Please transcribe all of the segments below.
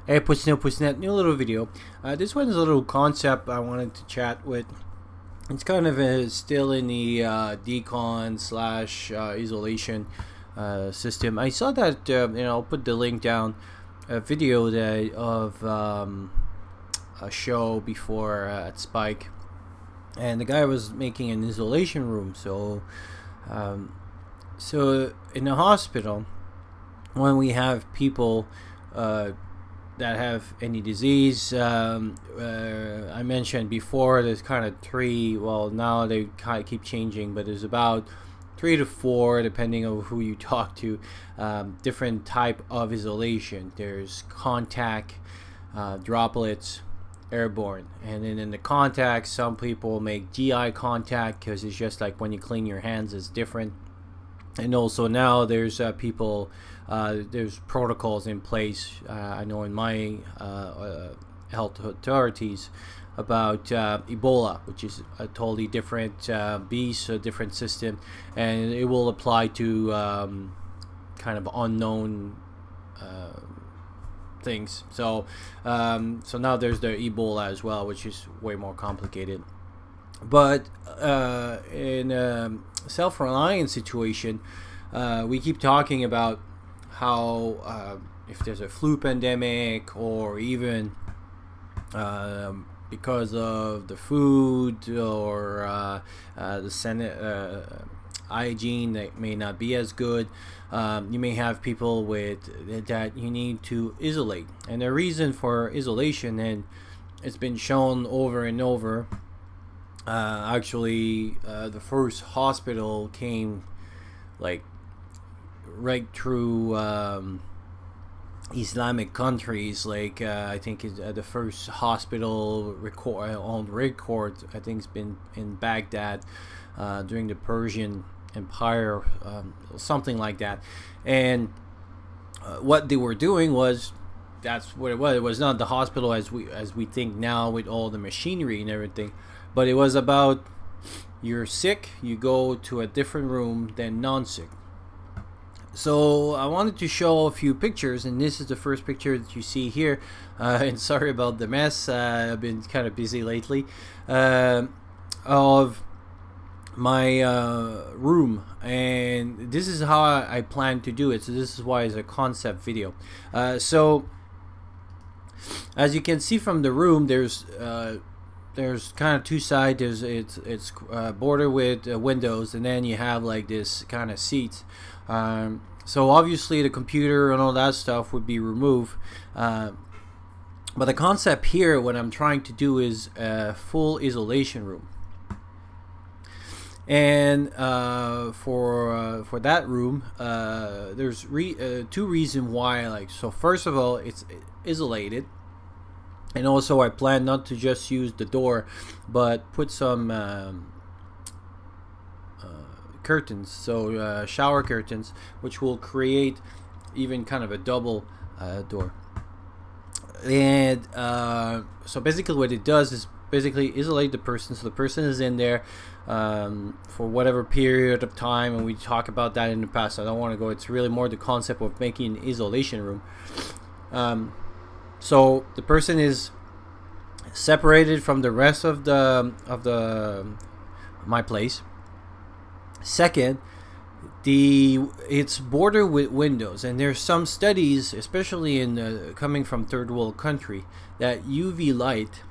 Hey, Pussnet, new little video. This one's a little concept I wanted to chat with. It's kind of still in the decon slash isolation system. I saw that, I'll put the link down, a video of a show before at Spike. And the guy was making an isolation room. Um, so in the hospital, when we have people that have any disease. I mentioned before there's kind of three. Well, now they kind of keep changing, but there's about 3 to 4, depending on who you talk to. Different type of isolation. There's contact, droplets, airborne, and then in the contact, some people make GI contact because it's just like when you clean your hands, it's different. And also now there's people, there's protocols in place. I know in my health authorities about Ebola, which is a totally different beast, a different system, and it will apply to kind of unknown things. So now there's the Ebola as well, which is way more complicated. But in self-reliance situation, we keep talking about how if there's a flu pandemic, or even because of the food or the hygiene that may not be as good, you may have people with that you need to isolate. And the reason for isolation, and it's been shown over and over, the first hospital came like right through Islamic countries. Like I think the first hospital on record, I think it's been in Baghdad during the Persian Empire, something like that. And what they were doing was, that's what it was. It was not the hospital as we think now with all the machinery and everything. But it was about, you're sick, you go to a different room than non-sick. So I wanted to show a few pictures, and this is the first picture that you see here. And sorry about the mess, I've been kind of busy lately. Of my room, and this is how I plan to do it. So this is why it's a concept video. So as you can see from the room, there's kind of two sides. It's bordered with windows, and then you have like this kind of seats. So obviously the computer and all that stuff would be removed. But the concept here, what I'm trying to do, is a full isolation room. And for that room, there's two reasons why. Like, so first of all, it's isolated. And also I plan not to just use the door, but put some curtains, so shower curtains, which will create even kind of a double door. And so basically what it does is basically isolate the person. So the person is in there for whatever period of time, and we talk about that in the past. I don't want to go. It's really more the concept of making an isolation room. So the person is separated from the rest of my place. Second, it's bordered with windows, and there's some studies, especially in coming from third world country, that UV light,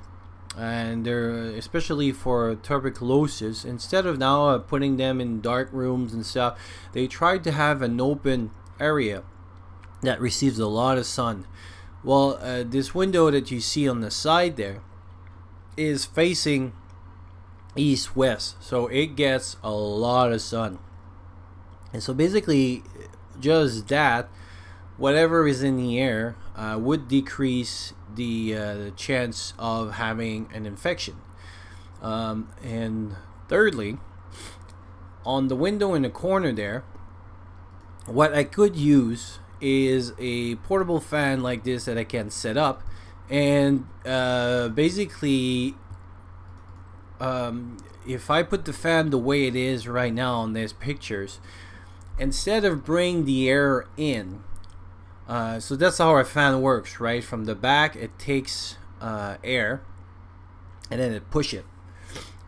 and they're especially for tuberculosis, instead of now putting them in dark rooms and stuff, they tried to have an open area that receives a lot of sun. Well, this window that you see on the side there is facing east-west, so it gets a lot of sun. And so basically, just that, whatever is in the air would decrease the chance of having an infection. And thirdly, on the window in the corner there, what I could use is a portable fan like this that I can set up, and basically if I put the fan the way it is right now on these pictures, instead of bringing the air in, So that's how our fan works, right? From the back, it takes air, and then it push it.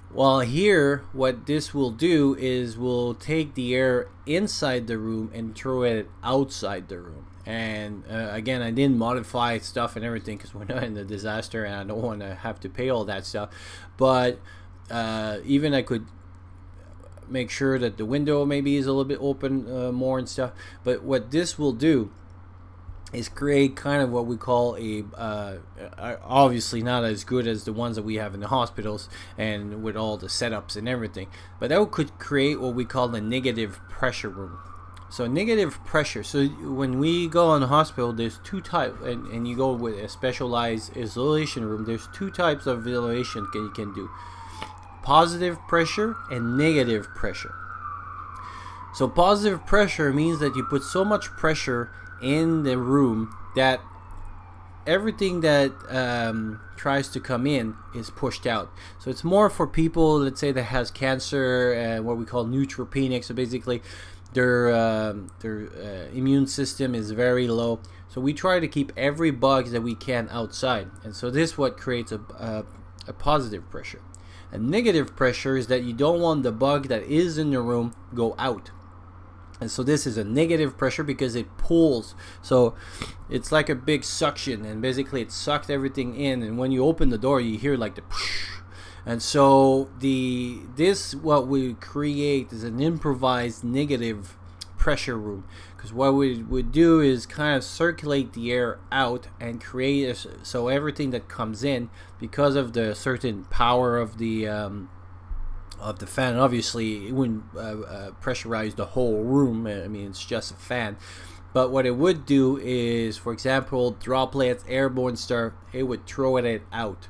Well, here, what this will do is we'll take the air inside the room and throw it outside the room. And again, I didn't modify stuff and everything because we're not in a disaster, and I don't want to have to pay all that stuff. But even I could make sure that the window maybe is a little bit open more and stuff. But what this will do is create kind of what we call a obviously not as good as the ones that we have in the hospitals and with all the setups and everything, but that could create what we call a negative pressure room. So negative pressure, so when we go in the hospital, there's two types, and you go with a specialized isolation room, there's two types of isolation you can do: positive pressure and negative pressure. So positive pressure means that you put so much pressure in the room that everything that tries to come in is pushed out. So it's more for people, let's say, that has cancer and what we call neutropenic. So basically their immune system is very low, so we try to keep every bug that we can outside, and so this is what creates a positive pressure. A negative pressure is that you don't want the bug that is in the room go out. And so this is a negative pressure because it pulls. So it's like a big suction, and basically it sucked everything in, and when you open the door you hear like the psh. And so this what we create is an improvised negative pressure room, because what we would do is kind of circulate the air out and create so everything that comes in, because of the certain power of the fan, obviously it wouldn't pressurize the whole room. I mean, it's just a fan. But what it would do is, for example, droplets, airborne stuff, it would throw it out.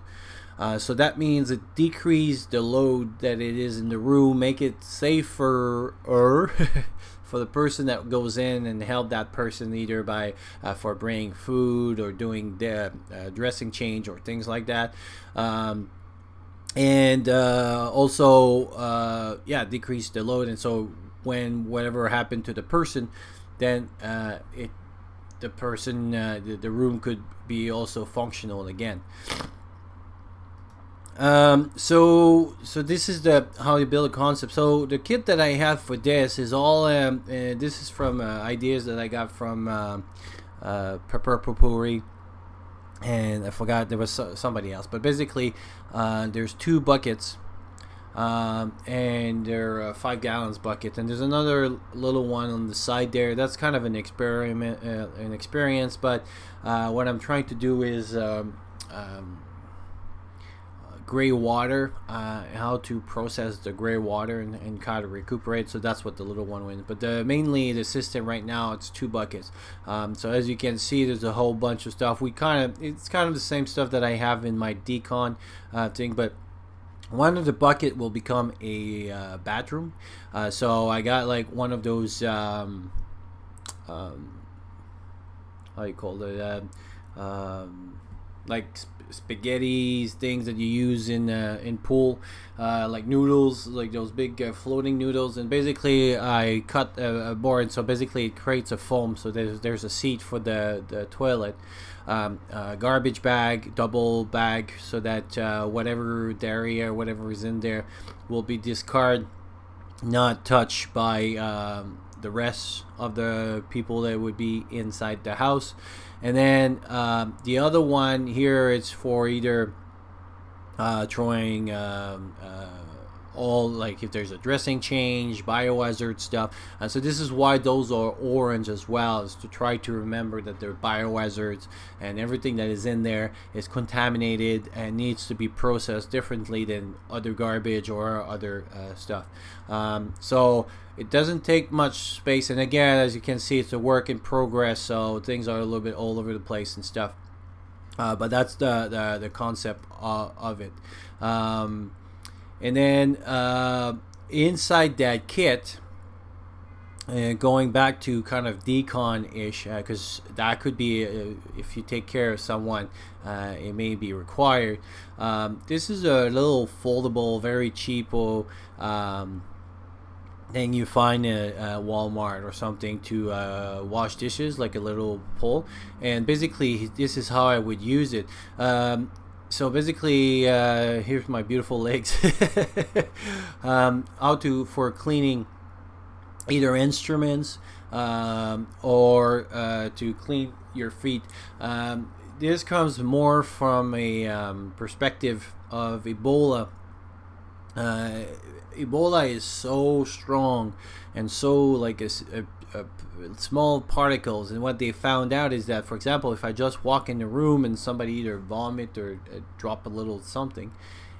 So that means it decreases the load that it is in the room, make it safer for the person that goes in, and help that person either by for bringing food or doing the dressing change or things like that. And also decrease the load, and so when whatever happened to the person, then the room could be also functional again. So this is how you build a concept. So the kit that I have for this is all this is from ideas that I got from Pepper Popuri, and I forgot there was somebody else, but basically there's two buckets, and they're 5 gallons bucket, and there's another little one on the side there. That's kind of an experience, but what I'm trying to do is gray water, how to process the gray water and kind of recuperate. So that's what the little one wins. But mainly the system right now, it's 2 buckets. So as you can see, there's a whole bunch of stuff. It's kind of the same stuff that I have in my decon thing, but one of the bucket will become a bathroom. So I got like one of those how you call it, like spaghettis, things that you use in pool, like noodles, like those big floating noodles. And basically I cut a board, so basically it creates a foam. So there's a seat for the toilet, garbage bag, double bag, so that whatever dairy or whatever is in there will be discarded, not touched by the rest of the people that would be inside the house. And then the other one here is for either throwing all, like if there's a dressing change, biohazard stuff. So this is why those are orange as well, is to try to remember that they're biohazards, and everything that is in there is contaminated and needs to be processed differently than other garbage or other stuff. So it doesn't take much space, and again, as you can see, it's a work in progress, so things are a little bit all over the place and stuff. But that's the concept of it. And then inside that kit, going back to kind of decon-ish, because that could be, if you take care of someone, it may be required. This is a little foldable, very cheapo then you find a Walmart or something to wash dishes, like a little pole. And basically this is how I would use it. So basically, here's my beautiful legs. How to for cleaning either instruments, or to clean your feet. This comes more from a perspective of Ebola. uh, Ebola is so strong and so like a small particles, and what they found out is that, for example, if I just walk in the room and somebody either vomit or drop a little something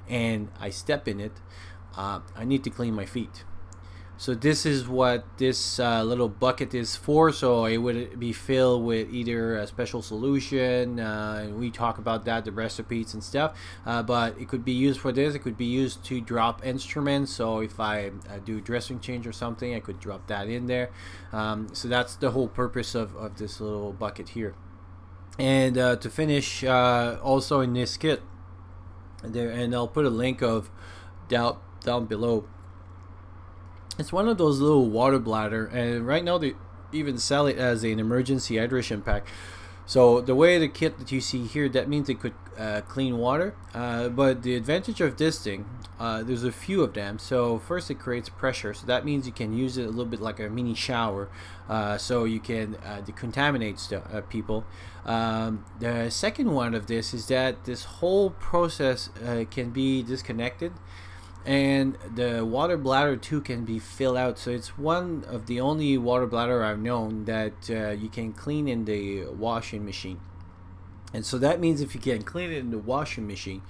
and I step in it, I need to clean my feet. So this is what this little bucket is for. So it would be filled with either a special solution, and we talk about that, the recipes and stuff. But it could be used for this. It could be used to drop instruments. So if I do dressing change or something, I could drop that in there. So that's the whole purpose of this little bucket here. And to finish, also in this kit, there, and I'll put a link of down below. It's one of those little water bladder, and right now they even sell it as an emergency hydration pack. So the way the kit that you see here, that means it could clean water. But the advantage of this thing, there's a few of them. So first, it creates pressure, so that means you can use it a little bit like a mini shower, so you can decontaminate people. The second one of this is that this whole process can be disconnected, and the water bladder too can be filled out. So it's one of the only water bladder I've known that you can clean in the washing machine. And so that means if you can clean it in the washing machine,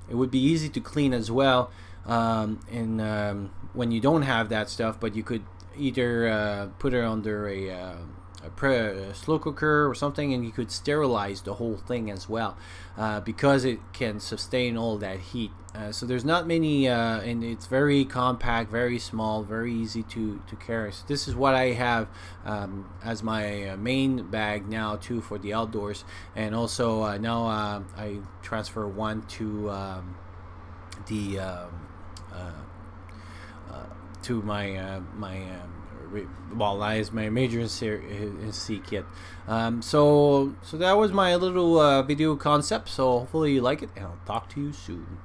it would be easy to clean as well. And when you don't have that stuff, but you could either put it under a slow cooker or something, and you could sterilize the whole thing as well, because it can sustain all that heat. So there's not many, and it's very compact, very small, very easy to carry. So this is what I have as my main bag now too for the outdoors. And also now I transfer one to the to well, that is my emergency kit. So that was my little video concept. So hopefully you like it, and I'll talk to you soon.